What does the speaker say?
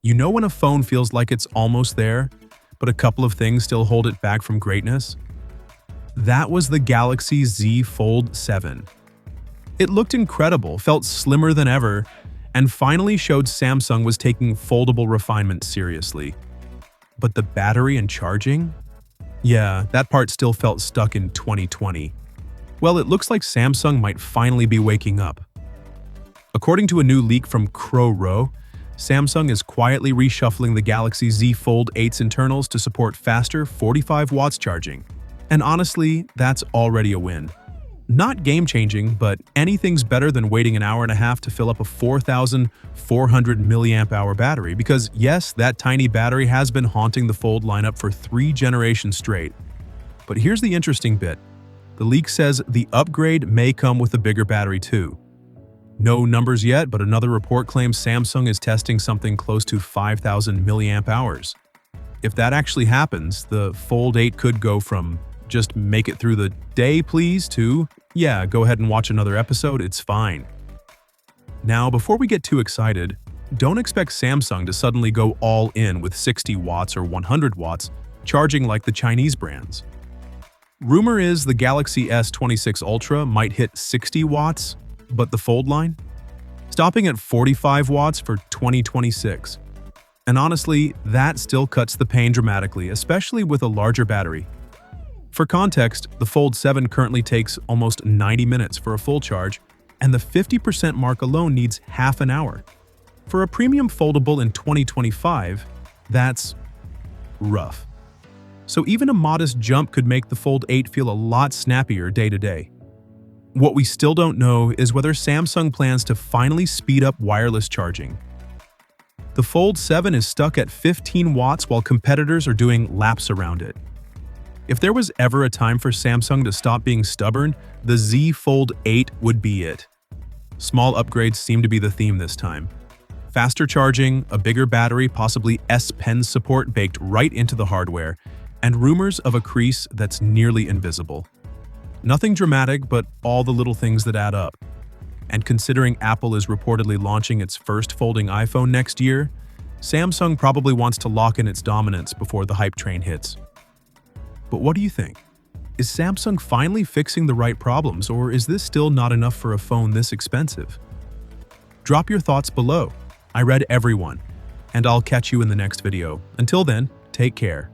You know when a phone feels like it's almost there, but a couple of things still hold it back from greatness? That was the Galaxy Z Fold 7. It looked incredible, felt slimmer than ever, and finally showed Samsung was taking foldable refinement seriously. But the battery and charging? Yeah, that part still felt stuck in 2020. Well, it looks like Samsung might finally be waking up. According to a new leak from Crow, Samsung is quietly reshuffling the Galaxy Z Fold 8's internals to support faster 45 watts charging. And honestly, that's already a win. Not game-changing, but anything's better than waiting an hour and a half to fill up a 4,400 milliamp hour battery because yes, that tiny battery has been haunting the Fold lineup for 3 generations straight. But here's the interesting bit. The leak says the upgrade may come with a bigger battery too. No numbers yet, but another report claims Samsung is testing something close to 5,000 milliamp hours. If that actually happens, the Fold 8 could go from just make it through the day please to, yeah, go ahead and watch another episode, it's fine. Now, before we get too excited, don't expect Samsung to suddenly go all in with 60 watts or 100 watts, charging like the Chinese brands. Rumor is the Galaxy S26 Ultra might hit 60 watts, but the Fold line? Stopping at 45 watts for 2026. And honestly, that still cuts the pain dramatically, especially with a larger battery. For context, the Fold 7 currently takes almost 90 minutes for a full charge, and the 50% mark alone needs half an hour. For a premium foldable in 2025, that's rough. So even a modest jump could make the Fold 8 feel a lot snappier day to day. What we still don't know is whether Samsung plans to finally speed up wireless charging. The Fold 7 is stuck at 15 watts while competitors are doing laps around it. If there was ever a time for Samsung to stop being stubborn, the Z Fold 8 would be it. Small upgrades seem to be the theme this time. Faster charging, a bigger battery, possibly S Pen support baked right into the hardware, and rumors of a crease that's nearly invisible. Nothing dramatic, but all the little things that add up. And considering Apple is reportedly launching its first folding iPhone next year, Samsung probably wants to lock in its dominance before the hype train hits. But what do you think? Is Samsung finally fixing the right problems, or is this still not enough for a phone this expensive? Drop your thoughts below. I read everyone, and I'll catch you in the next video. Until then, take care.